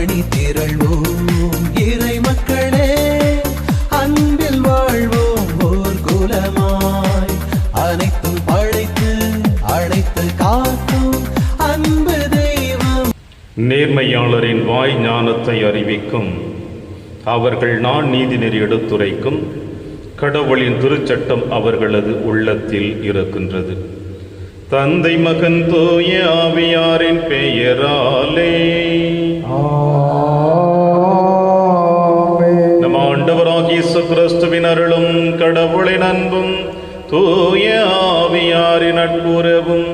அணி திரள்வோம் இறை மக்களே, அன்பில் வாழ்வோம் ஓர் குலமாய். அனைத்தும் படைத்து அழைத்து காக்கும் அன்பு தெய்வம். நேர்மையாளரின் வாய் ஞானத்தை அறிவிக்கும், அவர்கள் நான் நீதி நெறி எடுத்துரைக்கும். கடவுளின் திருச்சட்டம் அவர்களது உள்ளத்தில் இருக்கின்றது. தந்தை மகன் தூய ஆவியாரின் பெயராலே நம் ஆண்டவராகிய இயேசு கிறிஸ்துவின் அருளும் கடவுளின் அன்பும் தூய ஆவியாரின் நட்புறவும்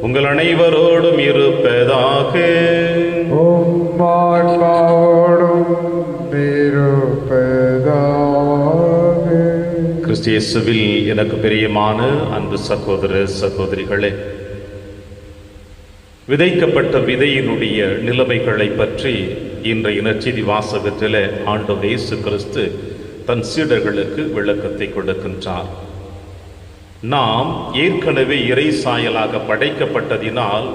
உங்கள் அனைவரோடும் இருப்பதாக. கிறிஸ்து இயேசுவில் எனக்கு பிரியமான அன்பு சகோதர சகோதரிகளே, விதைக்கப்பட்ட விதையினுடைய நிலைமைகளை பற்றி இன்றைய நற்செய்தி வாசகத்தில் ஆண்டவர் இயேசு கிறிஸ்து தன் சீடர்களுக்கு விளக்கத்தை கொடுக்கின்றார். நாம் ஏற்கனவே இறை சாயலாக படைக்கப்பட்டதினால்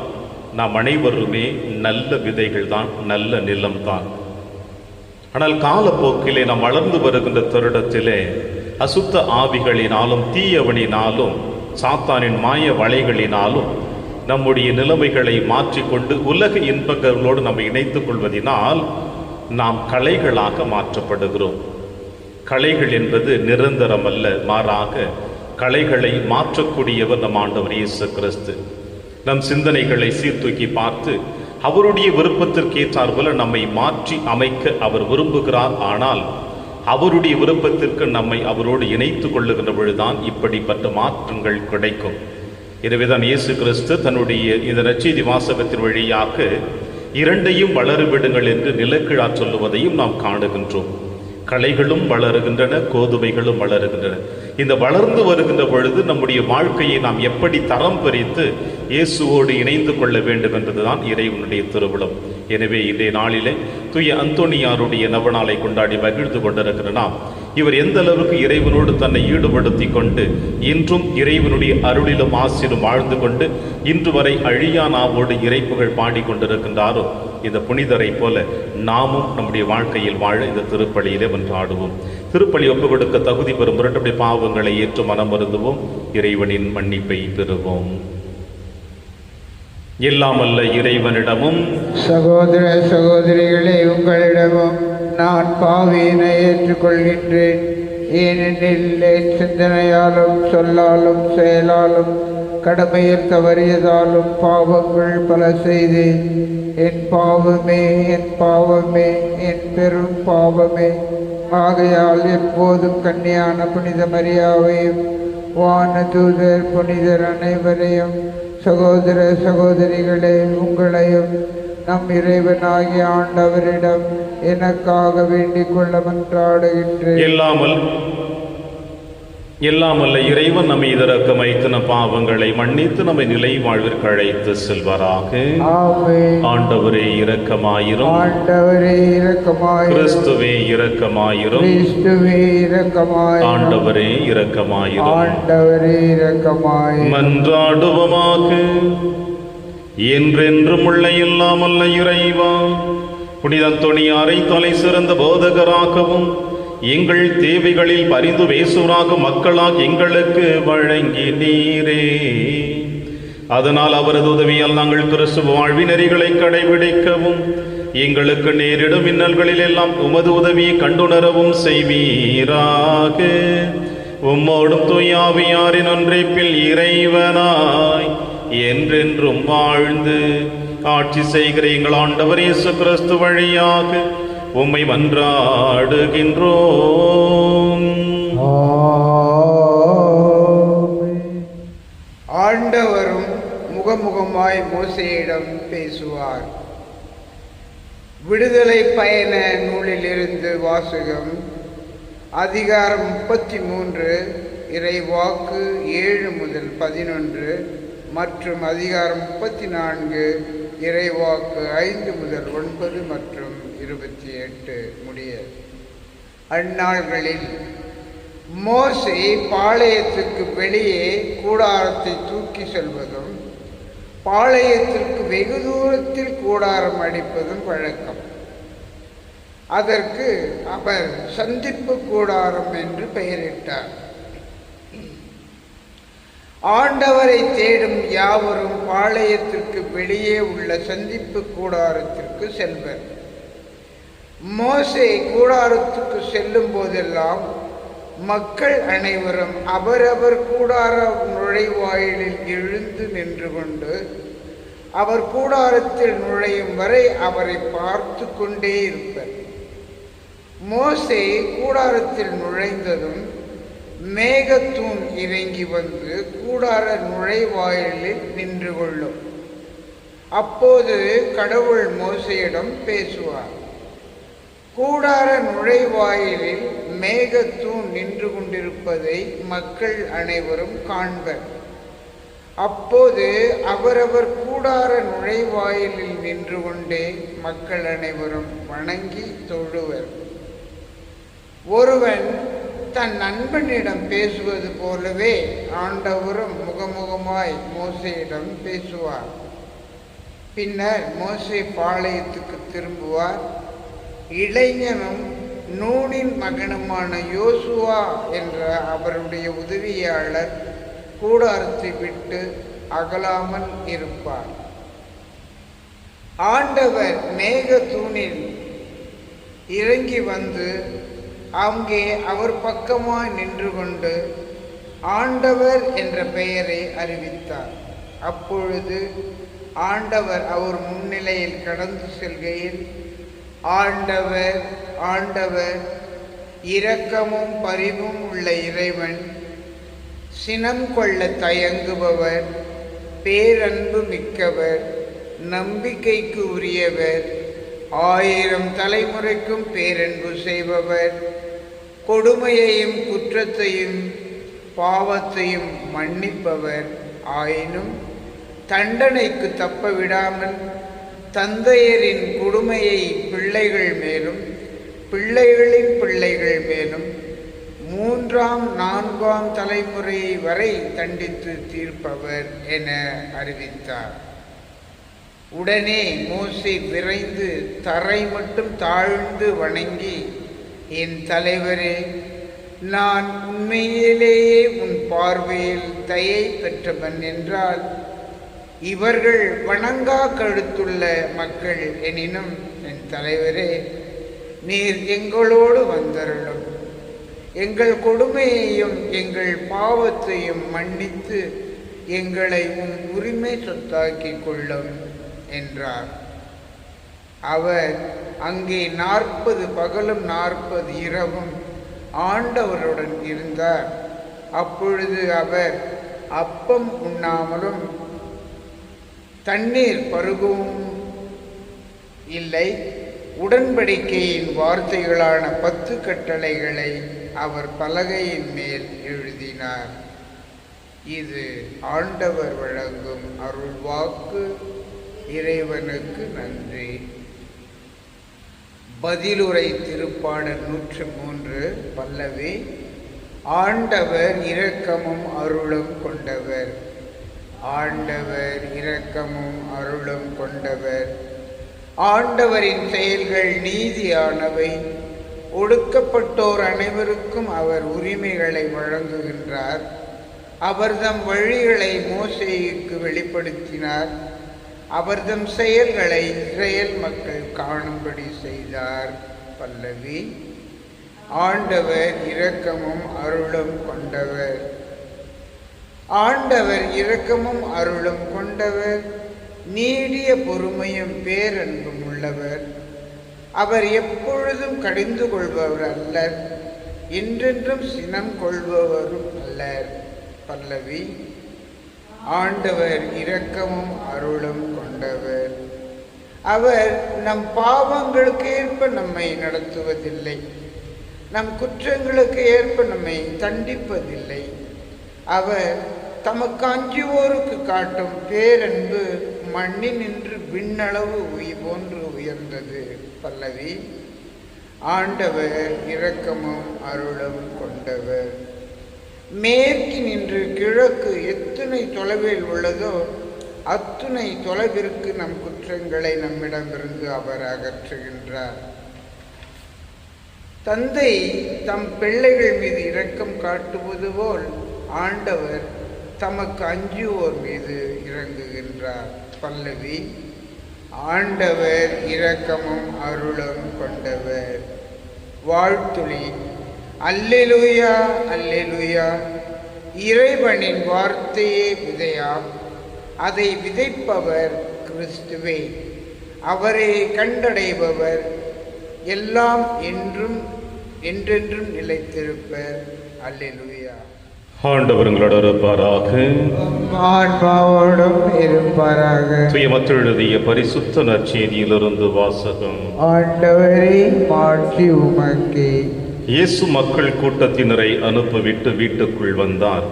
நாம் அனைவருமே நல்ல விதைகள் தான், நல்ல நிலம்தான். ஆனால் காலப்போக்கிலே நாம் வளர்ந்து வருகின்ற தருணத்திலே அசுத்த ஆவிகளினாலும் தீயவனினாலும் சாத்தானின் மாய வலைகளினாலும் நம்முடைய நிலைமைகளை மாற்றிக்கொண்டு உலக இன்பங்களோடு நம்ம இணைத்துக் கொள்வதனால் நாம் களைகளாக மாற்றப்படுகிறோம். களைகள் என்பது நிரந்தரம் அல்ல, மாறாக களைகளை மாற்றக்கூடியவர் நம் ஆண்டவர் இயேசு கிறிஸ்து. நம் சிந்தனைகளை சீர்தூக்கி பார்த்து அவருடைய விருப்பத்திற்கு ஏற்றார் போல நம்மை மாற்றி அமைக்க அவர் விரும்புகிறார். ஆனால் அவருடைய விருப்பத்திற்கு நம்மை அவரோடு இணைத்து கொள்ளுகின்ற பொழுதுதான் இப்படிப்பட்ட மாற்றங்கள் கிடைக்கும். எனவேதான் இயேசு கிறிஸ்து தன்னுடைய இந்த நற்செய்தி வாசகத்தின் வழியாக இரண்டையும் வளருவிடுங்கள் என்று நிலக்கிழார் சொல்லுவதையும் நாம் காணுகின்றோம். களைகளும் வளருகின்றன, கோதுமைகளும் வளருகின்றன. இந்த வளர்ந்து வருகின்ற பொழுது நம்முடைய வாழ்க்கையை நாம் எப்படி தரம் பிரித்து இயேசுவோடு இணைந்து கொள்ள வேண்டும் என்பதுதான் இறைவனுடைய திருவிழம். எனவே இன்றைய நாளிலே தூய அந்தோனியாருடைய நவநாளை கொண்டாடி மகிழ்ந்து கொண்டிருக்கிற நாம் இவர் எந்த அளவுக்கு இறைவனோடு தன்னை ஈடுபடுத்தி கொண்டு இன்றும் இறைவனுடைய அருளிலும் ஆசிலும் வாழ்ந்து கொண்டு இன்று வரை அழியா நாவோடு இறைப்புகள் பாடிக்கொண்டிருக்கின்றாரோ, இந்த புனிதரை போல நாமும் நம்முடைய வாழ்க்கையில் வாழ இந்த திருப்பலியிலே வென்றாடுவோம். திருப்பலி ஒப்புக் கொடுக்க தகுதி பெறும் முரட்டுடைய பாவங்களை ஏற்று மனம் வருந்துவோம். இறைவனின் மன்னிப்பை பெறுவோம். எல்லாமல்ல இறைவனிடமும் சகோதர சகோதரிகளே, உங்களிடமும் நான் பாவியினை ஏற்றுக்கொள்கின்றேன். ஏனெனில் என் சிந்தனையாலும் சொல்லாலும் செயலாலும் கடமையில் தவறியதாலும் பாவங்கள் பல செய்தேன். என் பாவமே, என் பாவமே, என் பெரும் பாவமே. ஆகையால் எப்போதும் கன்னியான புனித மரியாவையும் வான தூதர் புனிதர் அனைவரையும் சகோதர சகோதரிகளே உங்களையும் நம் இறைவனாகிய ஆண்டவரிடம் எனக்காக வேண்டிக் கொள்ள மன்றாடுகின்றேன். எல்லாமல்ல இறைவன் நம்மை இதரக்கம் வைத்து நம் பாவங்களை மன்னித்து நம்மை நிலை வாழ்விற்கு அழைத்து செல்வாராக. ஆண்டவரே இரக்கமாயிரும். ஆண்டவரே இரக்கமாயிரும். கிறிஸ்துவே இரக்கமாயிரும். கிறிஸ்துவே இரக்கமாயிரும். ஆண்டவரே இரக்கமாயிரும். ஆண்டவரே இரக்கமாயிரும். மன்றாடுவோமாக. என்றென்றும் உள்ள எல்லாமல்ல இறைவா, புனித அந்தோனியாரை தலை சிறந்த போதகராகவும் எங்கள் தேவைகளில் பரிந்து பேசுவராக மக்களாக எங்களுக்கு வழங்கி நீரே. அதனால் அவரது உதவியால் நாங்கள் கிறிஸ்துவ வாழ்வின் நெறிகளை கடைபிடிக்கவும் எங்களுக்கு நேரிடும் இன்னல்களில் எல்லாம் உமது உதவியை கண்டுணரவும் செய்வீராக. உம்மோடும் தூய ஆவியாரின் ஒன்றைப்பில் இறைவனாய் என்றென்றும் வாழ்ந்து ஆட்சி செய்கிற எங்கள் ஆண்டவர் இயேசு கிறிஸ்து வழியாக உம்மை மன்றாடுகின்றோம். ஆண்டவரும் முகமுகமாய் மோசேயிடம் பேசுவார். விடுதலை பயண நூலிலிருந்து வாசகம். அதிகாரம் 33 இறைவாக்கு 7 முதல் 11 மற்றும் அதிகாரம் 34 இறைவாக்கு 5 முதல் 9 மற்றும் 28 முடிய. அந்நாள்களில் மோசே பாளையத்துக்கு வெளியே கூடாரத்தை தூக்கி செல்வதும் பாளையத்திற்கு வெகு தூரத்தில் கூடாரம் அடிப்பதும் வழக்கம். அதற்கு அவர் சந்திப்பு கூடாரம் என்று பெயரிட்டார். ஆண்டவரை தேடும் யாவரும் பாளையத்திற்கு வெளியே உள்ள சந்திப்பு கூடாரத்திற்கு செல்வர். மோசே கூடாரத்துக்கு செல்லும் போதெல்லாம் மக்கள் அனைவரும் அவரவர் கூடார நுழைவாயிலில் எழுந்து நின்று கொண்டு அவர் கூடாரத்தில் நுழையும் வரை அவரை பார்த்து கொண்டே இருப்பர். மோசே கூடாரத்தில் நுழைந்ததும் மேகத்தூண் இறங்கி வந்து கூடார நுழைவாயிலில் நின்று கொள்ளும். அப்போது கடவுள் மோசேயிடம் பேசுவார். கூடார நுழைவாயிலில் மேகத்தூண் நின்று கொண்டிருப்பதை மக்கள் அனைவரும் காண்பர். அப்போது அவரவர் கூடார நுழைவாயிலில் நின்று கொண்டே மக்கள் அனைவரும் வணங்கி தொழுவர். ஒருவன் தன் நண்பனிடம் பேசுவது போலவே ஆண்டவரும் முகமுகமாய் மோசேயிடம் பேசுவார். பின்னர் மோசே பாளையத்துக்கு திரும்புவார். இளைஞனும் நூனின் மகனுமான யோசுவா என்ற அவருடைய உதவியாளர் கூடாரத்தை விட்டு அகலாமல் இருப்பார். ஆண்டவர் மேகத்தூணில் இறங்கி வந்து அங்கே அவர் பக்கமாய் நின்று கொண்டு ஆண்டவர் என்ற பெயரை அறிவித்தார். அப்பொழுது ஆண்டவர் அவர் முன்னிலையில் கடந்து செல்கையில், ஆண்டவர் ஆண்டவர் இரக்கமும் பரிவும் உள்ள இறைவன், சினம் கொள்ள தயங்குபவர், பேரன்பு மிக்கவர், நம்பிக்கைக்கு உரியவர், 1000 தலைமுறைக்கும் பேரன்பு செய்பவர், கொடுமையையும் குற்றத்தையும் பாவத்தையும் மன்னிப்பவர், ஆயினும் தண்டனைக்கு தப்ப விடாமல் தந்தையரின் கொடுமையை பிள்ளைகள் மேலும் பிள்ளைகளின் பிள்ளைகள் மேலும் 3ஆம் 4ஆம் தலைமுறை வரை தண்டித்து தீர்ப்பவர் என அறிவித்தார். உடனே மோசே விரைந்து தரை மட்டும் தாழ்ந்து வணங்கி, என் தலைவரே, நான் உண்மையிலேயே உன் பார்வையில் தயை பெற்றவன் என்றால் இவர்கள் வணங்கா கழுத்துள்ள மக்கள் எனினும், என் தலைவரே, நீர் எங்களோடு வந்தருளும், எங்கள் கொடுமையையும் எங்கள் பாவத்தையும் மன்னித்து எங்களை உன் உரிமை சொத்தாக்கிக் கொள்ளும் என்றார். அவர் அங்கே 40 பகலும் 40 இரவும் ஆண்டவருடன் இருந்தார். அப்பொழுது அவர் அப்பம் உண்ணாமலும் தண்ணீர் பருகவும் இல்லை. உடன்படிக்கையின் வார்த்தைகளான 10 கட்டளைகளை அவர் பலகையின் மேல் எழுதினார். இது ஆண்டவர் வழங்கும் அருள்வாக்கு. இறைவனுக்கு நன்றி. பதிலுரை திருப்பாடல் 103 பல்லவி. ஆண்டவர் இரக்கமும் அருளும் கொண்டவர். ஆண்டவர் இரக்கமும் அருளும் கொண்டவர். ஆண்டவரின் செயல்கள் நீதியானவை. ஒடுக்கப்பட்டோர் அனைவருக்கும் அவர் உரிமைகளை வழங்குகின்றார். அவர்தம் வழிகளை மோசேயுக்கு வெளிப்படுத்தினார். அவர்தம் செயல்களை இஸ்ரேல் மக்கள் காணும்படி செய்தார். பல்லவி. ஆண்டவர் இரக்கமும் அருளும் கொண்டவர். ஆண்டவர் இரக்கமும் அருளும் கொண்டவர், நீடிய பொறுமையும் பேரன்பும் உள்ளவர். அவர் எப்பொழுதும் கடிந்து கொள்பவர் அல்லர், என்றென்றும் சினம் கொள்பவரும் அல்லர். பல்லவி. ஆண்டவர் இரக்கமும் அருளும் கொண்டவர். அவர் நம் பாவங்களுக்கு ஏற்ப நம்மை நடத்துவதில்லை, நம் குற்றங்களுக்கு ஏற்ப நம்மை தண்டிப்பதில்லை. அவர் தமக்கு அஞ்சுவோருக்கு காட்டும் பேரன்பு மண்ணினின்று விண்ணளவு போன்று உயர்ந்தது. பல்லவி. ஆண்டவர் இரக்கமும் அருளும் கொண்டவர். மேற்கினின்று கிழக்கு எத்தனை தொலைவில் உள்ளதோ அத்துணை தொலைவிற்கு நம் குற்றங்களை நம்மிடமிருந்து அவர் அகற்றுகின்றார். தந்தை தம் பிள்ளைகள் மீது இரக்கம் காட்டுவது போல் ஆண்டவர் தமக்கு அஞ்சுவோர் மீது இறங்குகின்றார். பல்லவி. ஆண்டவர் இரக்கமும் அருளும் கொண்டவர். வாழ்த்துளி. அல்லேலூயா, அல்லேலூயா. இறைவனின் வார்த்தையே விதையாம், அதை விதைப்பவர் கிறிஸ்துவே. அவரை கண்டடைபவர் எல்லாம் என்றென்றும் நிலைத்திருப்பர். அல்லேலூயா. ஆண்டவர் உங்களோடு இருப்பாராக. ஆன்மாவோடும் இருப்பாராக. சுயமத்து எழுதிய பரிசுத்த நற்செய்தியிலிருந்து வாசகம். ஆண்டவரே, மாட்சி உமக்கே. இயேசு மக்கள் கூட்டத்தினரை அனுப்பிவிட்டு வீட்டுக்குள் வந்தார்.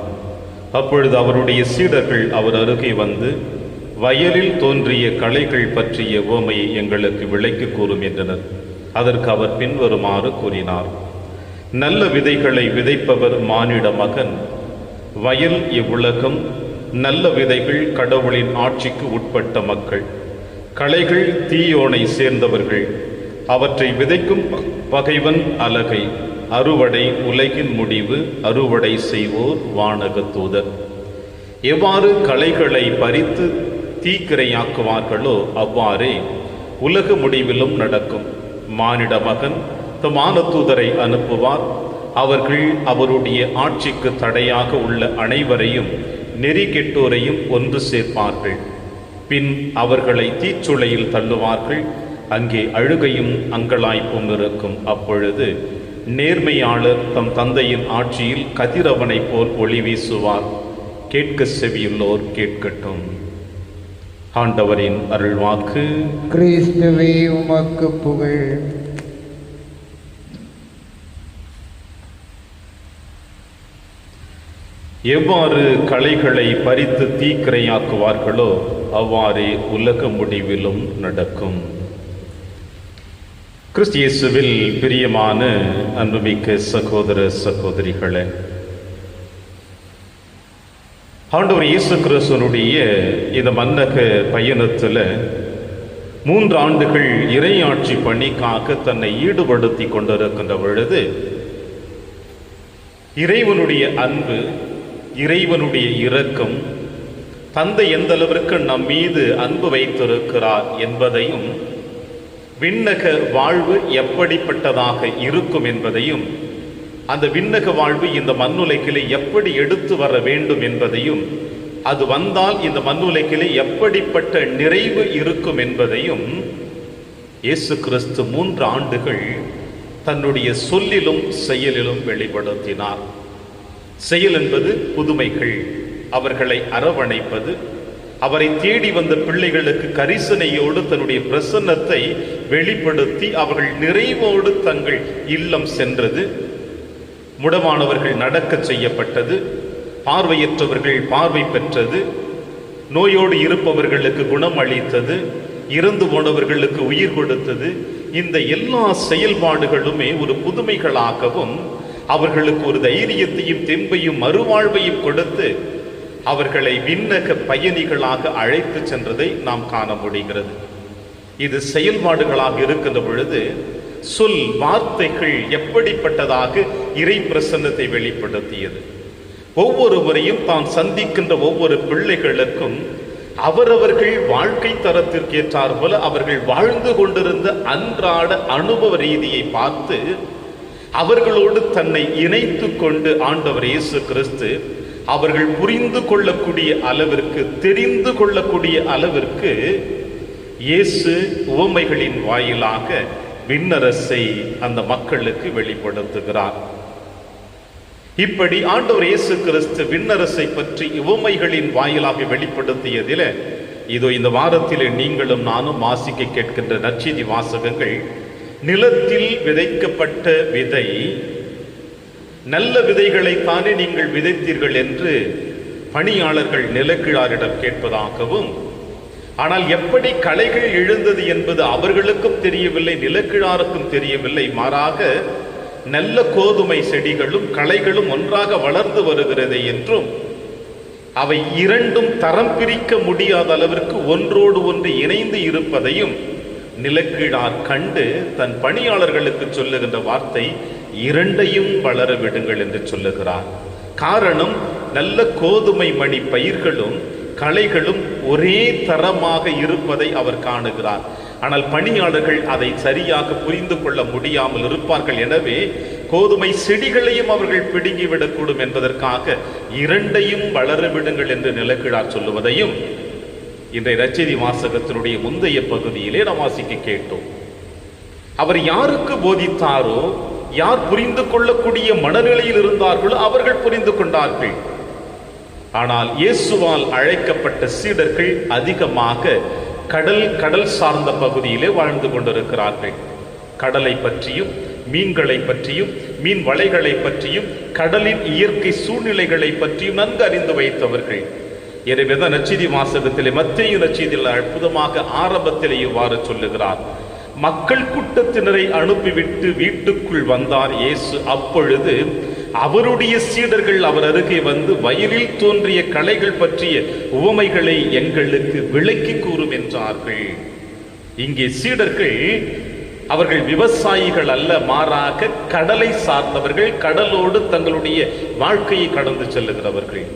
அப்பொழுது அவருடைய சீடர்கள் அவர் அருகே வந்து, வயலில் தோன்றிய களைகள் பற்றிய உவமையை எங்களுக்கு விளக்கி கூறும் என்றனர். அதற்கு அவர் பின்வருமாறு கூறினார். நல்ல விதைகளை விதைப்பவர் மானிட மகன். வயல் இவ்வுலகம், நல்ல விதைகள் கடவுளின் ஆட்சிக்கு உட்பட்ட மக்கள். களைகள் தீயோனை சேர்ந்தவர்கள். அவற்றை விதைக்கும் பகைவன் அலகை. அறுவடை உலகின் முடிவு. அறுவடை செய்வோர் வானக தூதர். எவ்வாறு களைகளை பறித்து தீக்கிரையாக்குவார்களோ அவ்வாறே உலக முடிவிலும் நடக்கும். மானிட மகன் தம் வானதூதரை அனுப்புவார். அவர்கள் அவருடைய ஆட்சிக்கு தடையாக உள்ள அனைவரையும் நெறி கெட்டோரையும் ஒன்று சேர்ப்பார்கள். பின் அவர்களை தீச்சுளையில் தள்ளுவார்கள். அங்கே அழுகையும் அங்கலாய்ப்பும் இருக்கும். அப்பொழுது நேர்மையாளர் தம் தந்தையின் ஆட்சியில் கதிரவனைப் போல் ஒளி வீசுவார். கேட்க செவியுள்ளோர் கேட்கட்டும். ஆண்டவரின் அருள்வாக்கு. கிறிஸ்துவே, உமக்கு புகழ். எவ்வாறு களைகளை பறித்து தீக்கிரையாக்குவார்களோ அவ்வாறே உலக முடிவிலும் நடக்கும். கிறிஸ்து இயேசுவில் பிரியமான அன்புமிக்க சகோதர சகோதரிகளே, ஆண்டவர் இயேசு கிறிஸ்துவனுடைய இந்த மன்னக பயணத்தில் 3 ஆண்டுகள் இறையாட்சி பணிக்காக தன்னை ஈடுபடுத்தி கொண்டிருக்கின்ற பொழுது இறைவனுடைய அன்பு, இறைவனுடைய இரக்கம், தந்தை எந்த அளவிற்கு நம் மீது அன்பு வைத்திருக்கிறார் என்பதையும், விண்ணக வாழ்வு எப்படிப்பட்டதாக இருக்கும் என்பதையும், அந்த விண்ணக வாழ்வு இந்த மண்ணுலகிலே எப்படி எடுத்து வர வேண்டும் என்பதையும், அது வந்தால் இந்த மண்ணுலகிலே எப்படிப்பட்ட நிறைவு இருக்கும் என்பதையும் இயேசு கிறிஸ்து 3 ஆண்டுகள் தன்னுடைய சொல்லிலும் செயலிலும் வெளிப்படுத்தினார். செயல் என்பது புதுமைகள், அவர்களை அரவணைப்பது, அவரை தேடி வந்த பிள்ளைகளுக்கு கரிசனையோடு தன்னுடைய பிரசன்னத்தை வெளிப்படுத்தி அவர்கள் நிறைவோடு தங்கள் இல்லம் சென்றது, முடமானவர்கள் நடக்க செய்யப்பட்டது, பார்வையற்றவர்கள் பார்வை பெற்றது, நோயோடு இருப்பவர்களுக்கு குணம் அளித்தது, இறந்து போனவர்களுக்கு உயிர் கொடுத்தது. இந்த எல்லா செயல்பாடுகளுமே ஒரு புதுமைகளாகவும் அவர்களுக்கு ஒரு தைரியத்தையும் தெம்பையும் மறுவாழ்வையும் கொடுத்து அவர்களை விண்ணக பயணிகளாக அழைத்து சென்றதை நாம் காண முடிகிறது. இது செயல்பாடுகளாக இருக்கின்ற பொழுது சொல் வார்த்தைகள் எப்படிப்பட்டதாக இறை பிரசன்னத்தை வெளிப்படுத்தியது. ஒவ்வொரு முறையும் தான் சந்திக்கின்ற ஒவ்வொரு பிள்ளைகளுக்கும் அவரவர்கள் வாழ்க்கை தரத்திற்கு ஏற்றார் போல அவர்கள் வாழ்ந்து கொண்டிருந்த அன்றாட அனுபவ ரீதியை பார்த்து அவர்களோடு தன்னை இணைத்து கொண்டு ஆண்டவர் இயேசு கிறிஸ்து அவர்கள் புரிந்து கொள்ளக்கூடிய அளவிற்கு, தெரிந்து கொள்ளக்கூடிய அளவிற்கு இயேசு உவமைகளின் வாயிலாக விண்ணரசை அந்த மக்களுக்கு வெளிப்படுத்துகிறார். இப்படி ஆண்டவர் இயேசு கிறிஸ்து விண்ணரசை பற்றி உவமைகளின் வாயிலாக வெளிப்படுத்தியதில் இதோ இந்த வாரத்தில் நீங்களும் நானும் வாசிக்க கேட்கின்ற நற்செய்தி வாசகங்கள், நிலத்தில் விதைக்கப்பட்ட விதை, நல்ல விதைகளை தானே நீங்கள் விதைத்தீர்கள் என்று பணியாளர்கள் நிலக்கிழாரிடம் கேட்பதாகவும், ஆனால் எப்படி களைகள் எழுந்தது என்பது அவர்களுக்கும் தெரியவில்லை, நிலக்கிழாருக்கும் தெரியவில்லை. மாறாக நல்ல கோதுமை செடிகளும் களைகளும் ஒன்றாக வளர்ந்து வருகிறது என்றும், அவை இரண்டும் தரம் பிரிக்க முடியாத அளவிற்கு ஒன்றோடு ஒன்று இணைந்து இருப்பதையும் நிலக்கீழார் கண்டு தன் பணியாளர்களுக்கு சொல்லுகின்ற வார்த்தை, இரண்டையும் வளர விடுங்கள் என்று சொல்லுகிறார். காரணம், நல்ல கோதுமை மணி பயிர்களும் களைகளும் ஒரே தரமாக இருப்பதை அவர் காணுகிறார். ஆனால் பணியாளர்கள் அதை சரியாக புரிந்து கொள்ள முடியாமல் இருப்பார்கள். எனவே கோதுமை செடிகளையும் அவர்கள் பிடுங்கிவிடக்கூடும் என்பதற்காக இரண்டையும் வளர விடுங்கள் என்று நிலக்கிழார் சொல்லுவதையும் இன்றைய நற்செய்தி வாசகத்தினுடைய முந்தைய பகுதியிலே நாம் வாசிக்க கேட்டோம். அவர் யாருக்கு போதித்தாரோ, யார் புரிந்து கொள்ளக்கூடிய மனநிலையில் இருந்தார்களோ அவர்கள் புரிந்து கொண்டார்கள். ஆனால் இயேசுவால் அழைக்கப்பட்ட சீடர்கள் அதிகமாக கடல் சார்ந்த பகுதியிலே வாழ்ந்து கொண்டிருக்கிறார்கள். கடலை பற்றியும், மீன்களை பற்றியும், மீன் வலைகளை பற்றியும், கடலின் இயற்கை சூழ்நிலைகளை பற்றியும் நன்கு அறிந்து வைத்தவர்கள். எனவேதான் நற்செய்தி வாசகத்திலே, மத்தேயு நற்செய்தியில் அற்புதமாக ஆரம்பத்திலே இவ்வாறு சொல்லுகிறார், மக்கள் கூட்டத்தினரை அனுப்பிவிட்டு வீட்டுக்குள் வந்தார் இயேசு. அப்பொழுது அவருடைய சீடர்கள் அவர் அருகே வந்து, வயலில் தோன்றிய களைகள் பற்றிய உவமைகளை எங்களுக்கு விளக்கி கூறும் என்றார்கள். இங்கே சீடர்கள் அவர்கள் விவசாயிகள் அல்ல, மாறாக கடலை சார்ந்தவர்கள், கடலோடு தங்களுடைய வாழ்க்கையை கடந்து செல்லுகிறவர்கள்.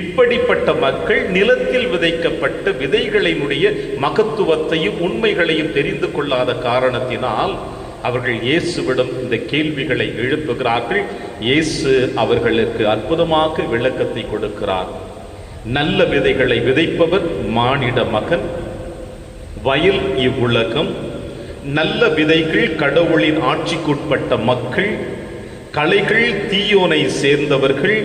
இப்படிப்பட்ட மக்கள் நிலத்தில் விதைக்கப்பட்ட விதைகளினுடைய மகத்துவத்தையும் உண்மைகளையும் தெரிந்து கொள்ளாத காரணத்தினால் அவர்கள் இயேசுவிடம் இந்த கேள்விகளை எழுப்புகிறார்கள். இயேசு அவர்களுக்கு அற்புதமாக விளக்கத்தை கொடுக்கிறார். நல்ல விதைகளை விதைப்பவர் மானிட மகன், வயல் இவ்வுலகம், நல்ல விதைகள் கடவுளின் ஆட்சிக்குட்பட்ட மக்கள், களைகள் தீயோனை சேர்ந்தவர்கள்,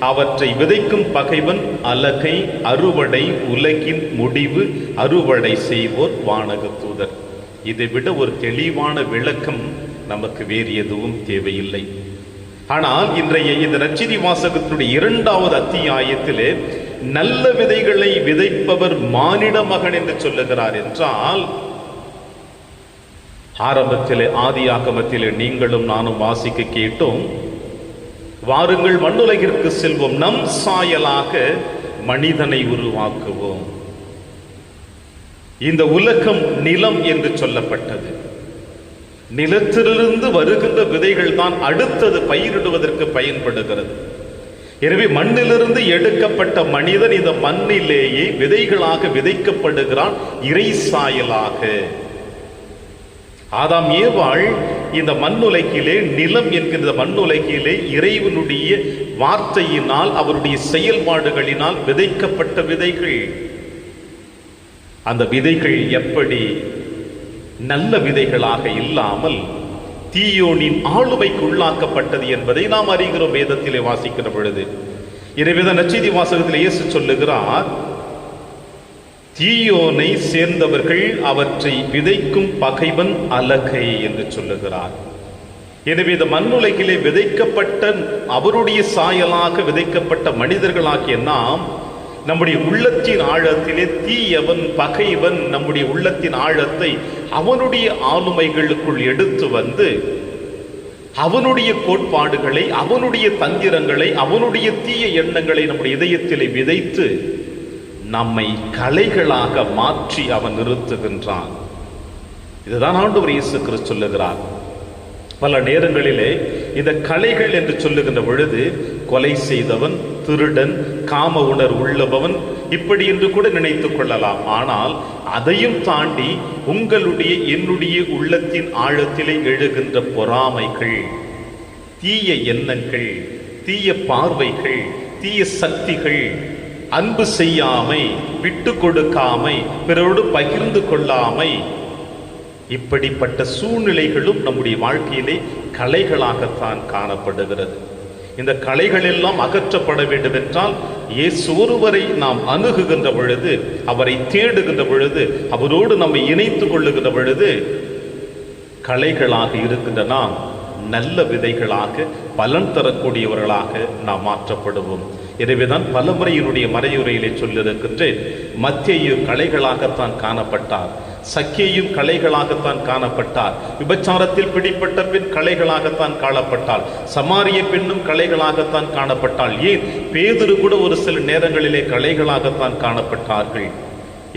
அவற்றை விதைக்கும் பகைவன் அலகை, அறுவடை உலகின் முடிவு, அறுவடை செய்வோர் வானக தூதர். இதை விட ஒரு தெளிவான விளக்கம் நமக்கு வேறு எதுவும் தேவையில்லை. ஆனால் இன்றைய இந்த நற்செய்தி வாசகத்தினுடைய 2வது அத்தியாயத்திலே நல்ல விதைகளை விதைப்பவர் மானிட மகன் என்று சொல்லுகிறார் என்றால், ஆரம்பத்திலே ஆதியாகமத்திலே நீங்களும் நானும் வாசிக்க கேட்டோம், வாருங்கள் மண்ணுலகிற்கு செல்வோம், நம் சாயலாக மனிதனை உருவாக்குவோம். இந்த உலகம் நிலம் என்று சொல்லப்பட்டது. நிலத்திலிருந்து வருகின்ற விதைகள் தான் அடுத்தது பயிரிடுவதற்கு பயன்படுகிறது. எனவே மண்ணிலிருந்து எடுக்கப்பட்ட மனிதன் இந்த மண்ணிலேயே விதைகளாக விதைக்கப்படுகிறான், இறை சாயலாக. ஆதாம் ஏவாள் இந்த மண்ணுலகிலே, நிலம் என்கின்ற மண்ணுலகிலே இறைவனுடைய வார்த்தையினால், அவருடைய செயல்பாடுகளினால் விதைக்கப்பட்ட விதைகள். அந்த விதைகள் எப்படி நல்ல விதைகளாக இல்லாமல் தீயோனின் ஆளுமைக்கு உள்ளாக்கப்பட்டது என்பதை நாம் அறிகிறோம் வேதத்திலே வாசிக்கிற பொழுது. எனவேதான் நற்செய்தி வாசகத்தில் இயேசு சொல்லுகிறார், தீயோனை சேர்ந்தவர்கள் அவற்றை விதைக்கும் பகைவன் அலகை என்று சொல்லுகிறார். எனவே இந்த மண்ணுலகிலே விதைக்கப்பட்ட, அவருடைய சாயலாக விதைக்கப்பட்ட மனிதர்களாகிய நாம் நம்முடைய உள்ளத்தின் ஆழத்திலே தீயவன், பகைவன் நம்முடைய உள்ளத்தின் ஆழத்தை அவனுடைய ஆளுமைகளுக்குள் எடுத்து வந்து அவனுடைய கோட்பாடுகளை, அவனுடைய தந்திரங்களை, அவனுடைய தீய எண்ணங்களை நம்முடைய இதயத்திலே விதைத்து நம்மை களைகளாக மாற்றி அவன் நிறுத்துகின்றான். இதுதான் ஆண்டவர் இயேசு கிறிஸ்து சொல்லுகிறார். பல நேரங்களிலே இந்த களைகள் என்று சொல்லுகின்ற பொழுது கொலை செய்தவன், திருடன், காம உணர்வு உள்ளவன், இப்படி என்று கூட நினைத்துக் கொள்ளலாம். ஆனால் அதையும் தாண்டி உங்களுடைய, என்னுடைய உள்ளத்தின் ஆழத்திலே எழுகின்ற பொறாமைகள், தீய எண்ணங்கள், தீய பார்வைகள், தீய சக்திகள், அன்பு செய்யாமை, விட்டு கொடுக்காமை, பிறரோடு பகிர்ந்து கொள்ளாமை, இப்படிப்பட்ட சூழ்நிலைகளும் நம்முடைய வாழ்க்கையிலே களைகளாகத்தான் காணப்படுகிறது. இந்த களைகள் எல்லாம் அகற்றப்பட வேண்டும் என்றால் இயேசு ஒருவரை நாம் அணுகுகின்ற பொழுது, அவரை தேடுகின்ற பொழுது, அவரோடு நம்மை இணைத்து கொள்ளுகின்ற பொழுது, களைகளாக இருக்கின்ற நாம் நல்ல விதைகளாக, பலன் தரக்கூடியவர்களாக நாம் மாற்றப்படுவோம். எனவேதான் பலமுறையினுடைய மறையுரையிலே சொல்லியிருக்கின்றேன், மத்தேயு களைகளாகத்தான் காணப்பட்டார், சக்கேயும் களைகளாகத்தான் காணப்பட்டார், விபச்சாரத்தில் பிடிப்பட்ட பெண் களைகளாகத்தான் காணப்பட்டாள், சமாரிய பெண்ணும் களைகளாகத்தான் காணப்பட்டாள். ஏன் பேதுரு கூட ஒரு சில நேரங்களிலே களைகளாகத்தான் காணப்பட்டார்கள்.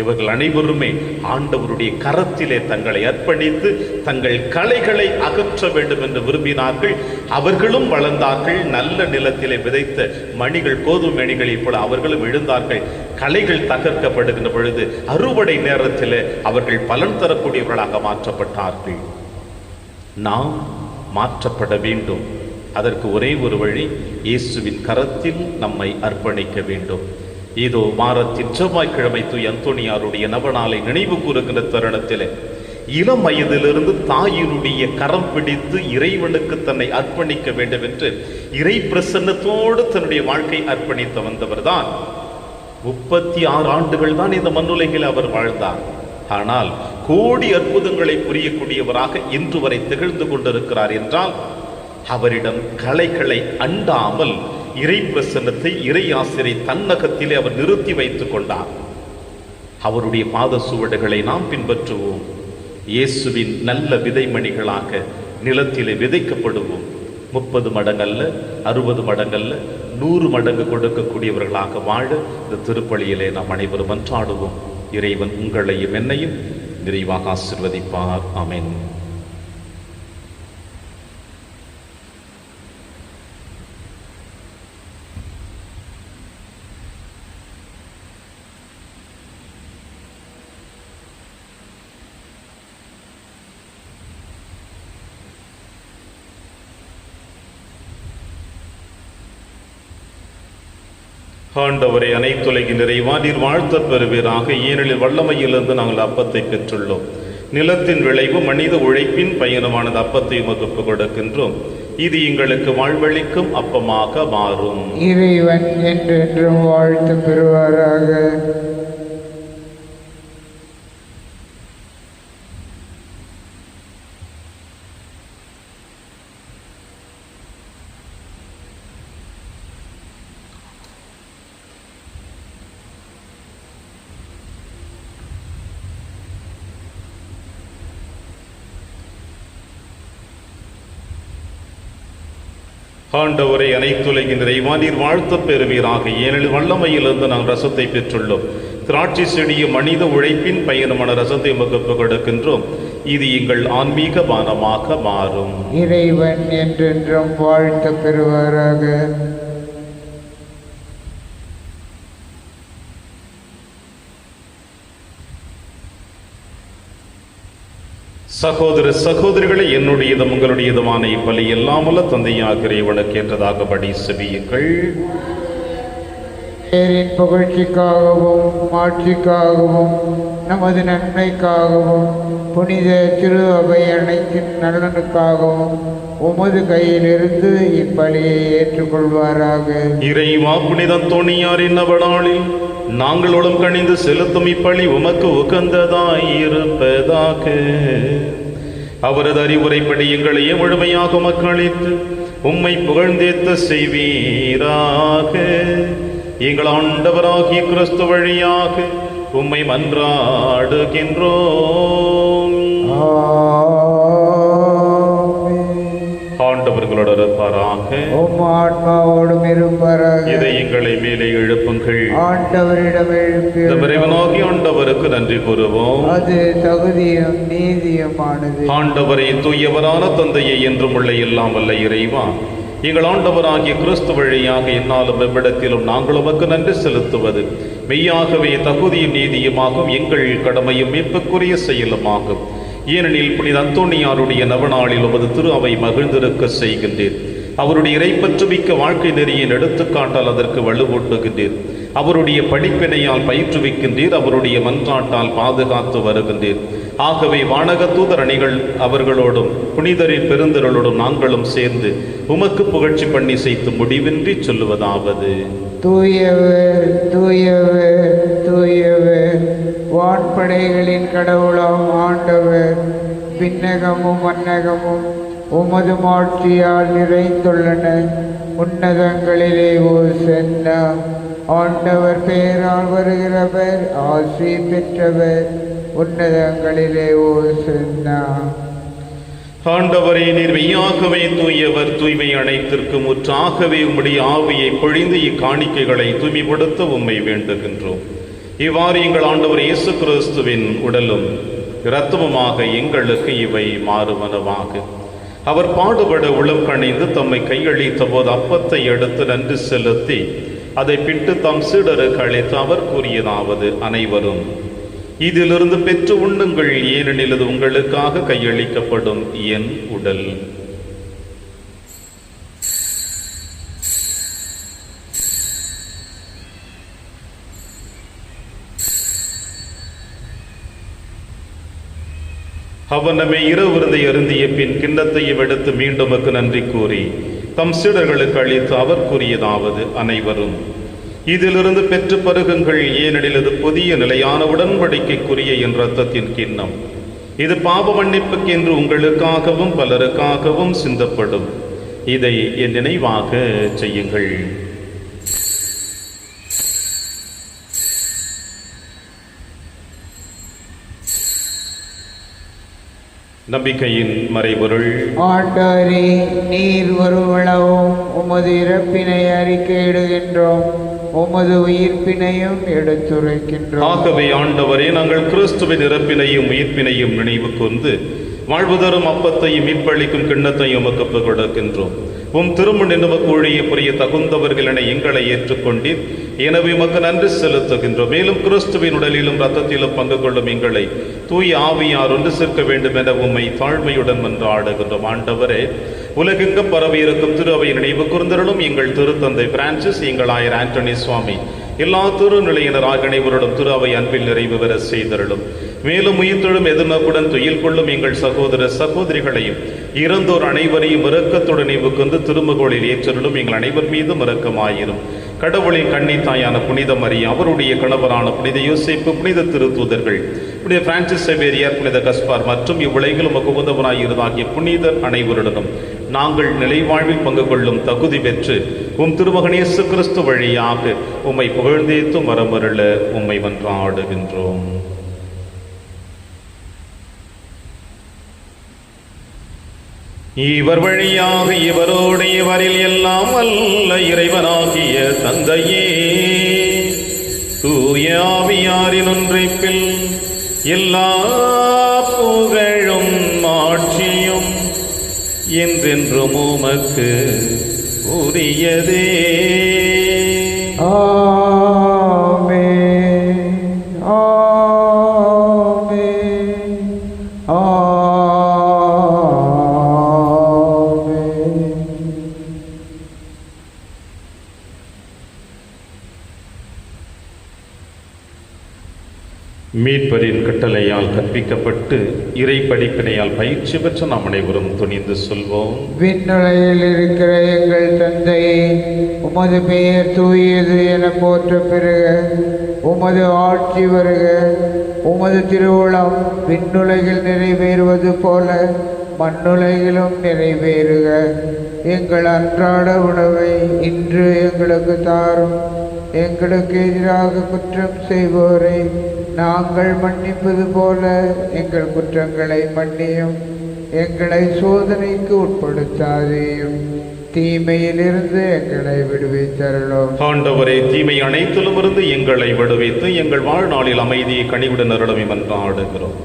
இவர்கள் அனைவருமே ஆண்டவருடைய கரத்திலே தங்களை அர்ப்பணித்து தங்கள் களைகளை அகற்ற வேண்டும் என்று விரும்பினார்கள். அவர்களும் வளர்ந்தார்கள். நல்ல நிலத்திலே விதைத்த மணிகள், கோதுமை மணிகளைப் போல அவர்களும் எழுந்தார்கள். களைகள் தகர்க்கப்படுகின்ற பொழுது அறுவடை நேரத்தில் அவர்கள் பலன் தரக்கூடியவர்களாக மாற்றப்பட்டார்கள். நாம் மாற்றப்பட வேண்டும். அதற்கு ஒரே ஒரு வழி, இயேசுவின் கரத்தில் நம்மை அர்ப்பணிக்க வேண்டும். இதோ வாரத்தின் செவ்வாய்க்கிழமை தூய் அந்தோணியாருடைய நவநாளை நினைவு கூறுகின்ற தருணத்தில் இளம் வயதிலிருந்து தாயினுடைய கரம் பிடித்து இறைவனுக்கு தன்னை அர்ப்பணிக்க வேண்டும் என்று இறை பிரசன்னத்தோடு தன்னுடைய வாழ்க்கை அர்ப்பணித்து வந்தவர் தான். 36 ஆண்டுகள் தான் இந்த மண்ணுலகில் அவர் வாழ்ந்தார். ஆனால் கோடி அற்புதங்களை புரியக்கூடியவராக இன்று வரை திகழ்ந்து கொண்டிருக்கிறார் என்றால் அவரிடம் கலைகளை அண்டாமல் இறை பிரசன்னத்தை, இறை ஆசிரை தன்னகத்திலே அவர் நிறுத்தி வைத்துக் கொண்டார். அவருடைய பாத சுவடுகளை நாம் பின்பற்றுவோம். இயேசுவின் நல்ல விதைமணிகளாக நிலத்திலே விதைக்கப்படுவோம். 30 மடங்கல்ல, 60 மடங்கல்ல, 100 மடங்கு கொடுக்கக்கூடியவர்களாக வாழ இந்த திருப்பலியிலே நாம் அனைவரும் மன்றாடுவோம். இறைவன் உங்களையும் என்னையும் நிறைவாக ஆசீர்வதிப்பார். ஆமென். ஆண்டவரை அனைத்துலகின் நிறைவா நீர் வாழ்த்தப் பெறுவீராக. ஏனெனில் வல்லமையிலிருந்து நாங்கள் அப்பத்தை பெற்றுள்ளோம். நிலத்தின் விளைவு மனித உழைப்பின் பயணமானது அப்பத்தை உமக்கு கொடுக்கின்றோம். இது எங்களுக்கு வாழ்வளிக்கும் அப்பமாக மாறும். இறைவன் என்றென்றும் வாழ்த்து பெறுவாராக. ஆண்டவரை அனைத்துலகின் நிறைவா நீர் வாழ்த்தப் பெறுவீராக. ஏனெனில் வல்லமையிலிருந்து நாங்கள் ரசத்தை பெற்றுள்ளோம். திராட்சை செடிய மனித உழைப்பின் பயணமான ரசத்தை உமக்கு கொடுக்கின்றோம். இது எங்கள் ஆன்மீக பானமாக மாறும். இறைவன் என்றென்றும் வாழ்த்து பெறுவாராக. சகோதர சகோதரிகளை, என்னுடையதும் உங்களுடையதுமான இப்பலி எல்லாமுள்ள தந்தையாக இறைவனுக்கு ஏற்றதாகபடி செவியுங்கள். பேரின் புகழ்ச்சிக்காகவும் மாட்சிக்காகவும் நமது நன்மைக்காகவும் புனித திரு அவை அனைத்தின் நலனுக்காகவும் உமது கையிலிருந்து இப்பலியை ஏற்றுக்கொள்வாராக. இறைவா, புனித அந்தோணியாரின் நவநாளில் நாங்களும் கணிந்து செலுத்தும் இப்பலி உமக்கு உகந்ததாயிருப்பதாக. அவரது அறிவுரைப்படி எங்களையே முழுமையாக உமக்கு அளித்து உம்மை புகழ்ந்தேத்த செய்வீராக. எங்கள் ஆண்டவராகிய கிறிஸ்து வழியாக உம்மை மன்றாடுகின்றோம். ஆண்டவர்களோடு இருப்பாராக. ஆன்மாவோடும் இருப்பாராக. இதை எங்களை மேலே எழுப்புங்கள். ஆண்டவரிடம் எழுப்பி ஆண்டவருக்கு நன்றி கூறுவோம். அது தகுதியும் நீதியுமானது. ஆண்டவரை தூயவரான தந்தையை என்றும் உள்ள எல்லாம் வல்ல இறைவா, எங்கள் ஆண்டவராகிய கிறிஸ்து வழியாக என்னாலும் எவ்விடத்திலும் நாங்கள் உமக்கு நன்றி செலுத்துவது மெய்யாகவே தகுதியும் நீதியுமாகும், எங்கள் கடமையும் மீட்புக்குரிய செயலுமாகும். ஏனெனில் புனித அந்தோணியாருடைய நவநாளில் உமது திரு அவை மகிழ்ந்திருக்க செய்கின்றீர். அவருடைய இறைப்பற்றுமிக்க வாழ்க்கை நெறியின் எடுத்துக்காட்டால் அதற்கு வலுவூட்டுகின்றீர். அவருடைய படிப்பினையால் பயிற்றுவிக்கின்றீர். அவருடைய மன்றாட்டால் பாதுகாத்து வருகின்றீர். ஆகவே வானக தூதர் அணிகள் அவர்களோடும் புனிதரின் பெருந்திரளோடும் நாங்களும் சேர்ந்து உமக்கு புகழ்ச்சி பண்ணி செய்து முடிவின்றி சொல்லுவதாவது: தூயவர் தூயவர் தூயவர், வான்படைகளின் கடவுளாம் ஆண்டவர். விண்ணகமும் மன்னகமும் உமது மாட்சியால் நிறைந்துள்ளன. உன்னதங்களிலே ஓசன்னா. ஆண்டவர் பெயரால் வருகிறவர் ஆசி பெற்றவர். உன்னதங்களிலே ஓசன்னா. ஆண்டவரே, நீர் மெய்யாகவே தூயவர். தூய்மை அனைத்திற்கும் முற்றாகவே உம்முடைய ஆவியை பொழிந்து இக்காணிக்கைகளை தூய்மைப்படுத்த உம்மை வேண்டுகின்றோம். இவ்வாறு எங்கள் ஆண்டவர் இயேசு கிறிஸ்துவின் உடலும் இரத்தமுமாக எங்களுக்கு இவை மாறுவனவாக. அவர் பாடுபட உளம் கணிந்து தம்மை கையளித்த போது அப்பத்தை எடுத்து நன்றி செலுத்தி அதை பிட்டு தம் சீடருக்கு அளித்து அவர் கூறியதாவது, அனைவரும் இதிலிருந்து பெற்று உண்ணுங்கள், ஏனெனில் இது உங்களுக்காக கையளிக்கப்படும் என் உடல். அவர் நம்மை இரவு விருந்தை அருந்திய பின் கிண்ணத்தையும் எடுத்து மீண்டும் நன்றி கூறி தம் சீடர்களுக்கு அளித்து அவர் கூறியதாவது, அனைவரும் இதிலிருந்து பெற்று பருகுங்கள், ஏனெனில் இது புதிய நிலையான உடன்படிக்கைக்குரிய என் இரத்தத்தின் கிண்ணம். இது பாவ மன்னிப்புக்கு என்று உங்களுக்காகவும் பலருக்காகவும் சிந்தப்படும். இதை என் நினைவாக செய்யுங்கள். நம்பிக்கையின் மறைபொருள். ஆண்டவரே, நீர் வருவளவும் உமது இறப்பினை அறிக்கையிடுகின்றோம், உமது உயிர்ப்பினையும் எடுத்துரைக்கின்றோம். ஆகவே ஆண்டவரே, நாங்கள் கிறிஸ்துவின் இறப்பினையும் உயிர்ப்பினையும் நினைவு கூர்ந்து வாழ்வு தரும் அப்பத்தையும் மீட்பளிக்கும் கிண்ணத்தையும் உமக்கு கொடுக்கின்றோம். உம் திருமண நமக்கு ஊழிய புரிய தகுந்தவர்கள் என எங்களை ஏற்றுக்கொண்டீர். எனவே உமக்கு நன்றி செலுத்துகின்றோம். மேலும் கிறிஸ்துவின் உடலிலும் இரத்தத்திலும் பங்கு கொள்ளும் எங்களை தூய ஆவியார் ஒன்று சேர்க்க வேண்டும் என உம்மை தாழ்மையுடன் மன்றாடுகின்றோம். ஆண்டவரே, உலகெங்கும் பரவி இருக்கும் திரு அவை நினைவு கூர்ந்தருளும். எங்கள் திருத்தந்தை பிரான்சிஸ், எங்கள் ஆயர் ஆண்டனி சுவாமி, எல்லா திருநிலையினராக அனைவருடன் திரு அவை அன்பில் நிறைவு பெற செய்தருளும். மேலும் உயிர்த்தெழும் எதிர்நோக்குடன் துயில் கொள்ளும் எங்கள் சகோதர சகோதரிகளையும் இறந்தோர் அனைவரையும் இரக்கத்துடன் நினைவு கொண்டு திருமகோளில் ஏற்றருளும். எங்கள் அனைவர் மீதும் இரக்கமாயிரும். கடவுளின் கன்னி தாயான புனித மரியா, அவருடைய கணவரான புனித யோசேப்பு, புனித திருத்தூதர்கள், புனித பிரான்சிஸ் சேவேரியார், புனித கஸ்பார் மற்றும் இவ்வுலகில் உமக்கு உகந்தவராய் இருதாகிய புனிதர் அனைவருடனும் நாங்கள் நிலைவாழ்வில் பங்கு கொள்ளும் தகுதி பெற்று உம் திருமகன் இயேசு கிறிஸ்து வழியாக உம்மை புகழ்ந்தேத்து மரமருள உம்மை மன்றாடுகின்றோம். இவர் வழியாக இவரோடு இவரில் எல்லாம் அல்ல இறைவனாகிய தந்தையே, தூய ஆவியாரின் ஒன்றைப்பில் எல்லா புகழும் ஆட்சியும் என்றென்றும் உமக்கு உரியதே. மீட்பரின் கட்டளையால் கற்பிக்கப்பட்டு இறை படிப்பினையால் பயிற்சி பெற்ற நாம் அனைவரும் துணிந்து சொல்வோம். விண்ணுலகில் இருக்கிற எங்கள் தந்தையே, உமது பெயர் தூயது என போற்ற பெறுக. உமது ஆட்சி வருக. உமது திருவுளம் விண்ணுலகில் நிறைவேறுவது போல மண்ணுலகிலும் நிறைவேறுக. எங்கள் அன்றாட உணவை இன்று எங்களுக்கு தாரும். எங்களுக்கு எதிராக குற்றம் செய்வோரை நாங்கள் மன்னிப்பது போல எங்கள் குற்றங்களை மன்னியும். எங்களை சோதனைக்கு உட்படுத்தாதேயும், தீமையிலிருந்து எங்களை விடுவித்தருளும். ஆண்டவரே, தீமை அனைத்திலும் இருந்து எங்களை விடுவித்து எங்கள் வாழ்நாளில் அமைதியை கனிவுடன் அருளும் மன்றாடுகிறோம்.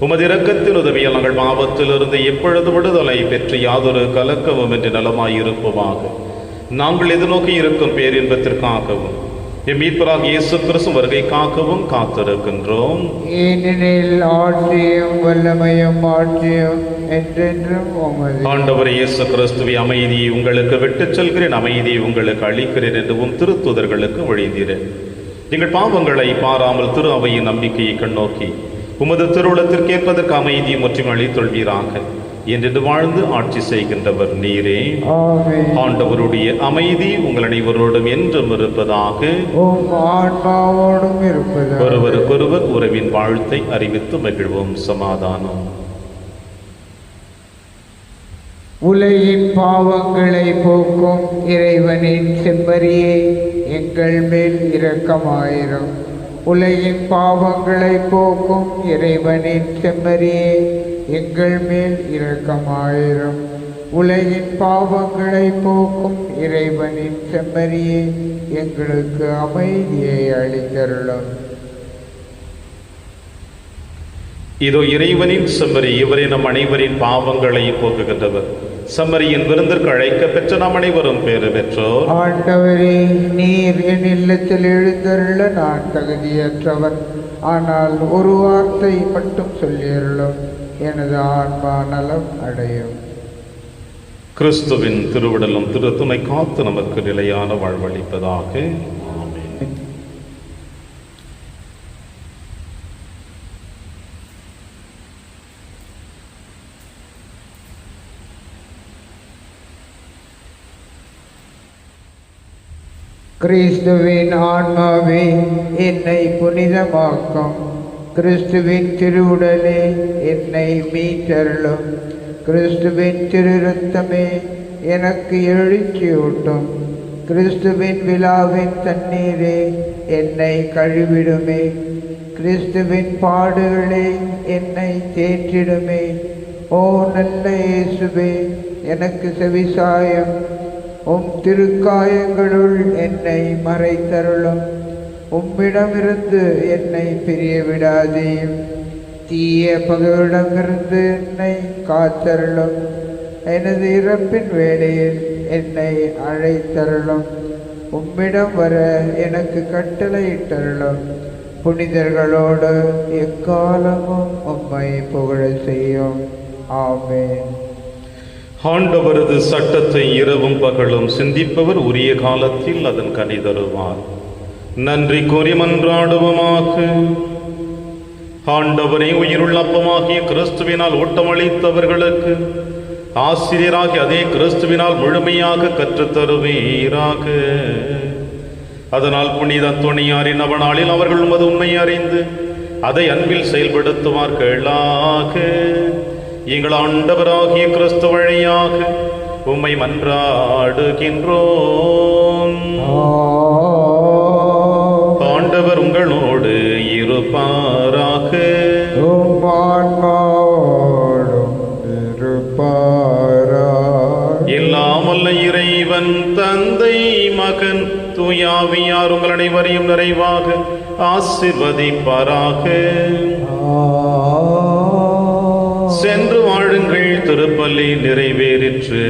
உமது இரக்கத்தின் உதவியால் நாங்கள் பாவத்திலிருந்து எப்பொழுது விடுதலை பெற்று யாதொரு கலக்கமும் என்று நலமாயிருப்போமாக. நாங்கள் எதிர்நோக்கி இருக்கும் பேரின்பத்திற்காகவும் எம் மீட்பராகிய இயேசு கிறிஸ்து வருகைக்காகவும் காத்திருக்கின்றோம். ஏனெனில் ஆட்சியும் வல்லமையும் ஆட்சியும் என்றென்றும் உமது. ஆண்டவர் இயேசு கிறிஸ்துவை அமைதியை உங்களுக்கு விட்டுச் செல்கிறேன், அமைதியை உங்களுக்கு அளிக்கிறேன் என்றும் திருத்தூதர்களுக்கு வழிந்தீரேன். எங்கள் பாவங்களை பாராமல் திரு அவையின் நம்பிக்கையை கண்ணோக்கி உமது திருவுளத்திற்கு ஏற்பதற்கு அமைதியை முற்றும் அளித்தொள்வீராக. என்று வாழ்ந்து ஆட்சி செய்கின்றவர் நீரே. ஆண்டவருடைய அமைதி உங்கள் அனைவரோடும் என்றும் இருப்பதாக. ஒருவருக்கொருவர் உறவின் வாழ்த்தை அறிவித்து மகிழ்வோம். சமாதானம். உலகின் பாவங்களை போக்கும் இறைவனின் செம்மறியே, எங்கள் மேல் இரக்கமாயிரும். உலகின் பாவங்களை போக்கும் இறைவனின் செம்மறியே, எங்கள் மேல் இரக்கமாயிரும். உலகின் பாவங்களை போக்கும் இறைவனின் செம்மறியே, எங்களுக்கு அமைதியை அளித்தருளும். இதோ இறைவனின் செம்மறி, இவரே நம் அனைவரின் பாவங்களை போக்குகின்றவர். செம்மறியின் விருந்திற்கு அழைக்க பெற்ற நாம் அனைவரும் பேறு பெற்றோர். ஆண்டவரே, நீர் என் இல்லத்தில் எழுந்தருள நான் தகுதியற்றவன். ஆனால் ஒரு வார்த்தை மட்டும் சொல்லியருளும், எனது ஆன்மா நலம் அடையும். கிறிஸ்துவின் திருவிடலும் திருத்துணை காத்து நமக்கு நிலையான வாழ்வளிப்பதாக. ஆமென். கிறிஸ்துவின் ஆன்மாவே என்னை புனிதமாக்கும். கிறிஸ்துவின் திருவுடலே என்னை மீட்டருளும். கிறிஸ்துவின் திரு இரத்தமே எனக்கு எழுச்சியூட்டும். கிறிஸ்துவின் விழாவின் தண்ணீரே என்னை கழுவிடுமே. கிறிஸ்துவின் பாடுகளே என்னை தேற்றிடுமே. ஓ நல்ல இயேசுவே, எனக்கு செவிசாயம். உம் திருக்காயங்களுள் என்னை மறைத்தருளும். உம்மிடமிருந்து என்னை பிரிய விடாதேயும். தீய பகைவரிடமிருந்து என்னை காத்தருளும். எனது இறப்பின் வேளையில் என்னை அழைத்தருளும். உம்மிடம் வர எனக்கு கட்டளையிட்டருளும். புனிதர்களோடு எக்காலமும் உம்மை புகழ செய்யும். ஆமென். ஆண்டவரது சட்டத்தை இரவும் பகலும் சிந்திப்பவர் உரிய காலத்தில் அதன் கனி தருவார். நன்றி கூறி மன்றாடுவோமாக. ஆண்டவரை உயிருள்ள அப்பமாகிய கிறிஸ்துவினால் ஊட்டமளித்தவர்களுக்கு ஆசிரியராகி அதே கிறிஸ்துவினால் முழுமையாக கற்றுத்தருவீராக. அதனால் புனித அந்தோணியாரின் நவநாளில் அவர்கள் உமது உண்மை அறிந்து அதை அன்பில் செயல்படுத்துவார்களாக. எங்கள் ஆண்டவராகிய கிறிஸ்து வழியாக உம்மை மன்றாடுகின்றோம். ஆண்டவர் உங்களோடு இருப்பாராக. எல்லாம் வல்ல இறைவன் தந்தை மகன் தூயாவியார் உங்கள் அனைவரையும் நிறைவாக ஆசீர்வதிப்பாராக. சென்று வாழுங்கள், திருப்பலி நிறைவேறிற்று.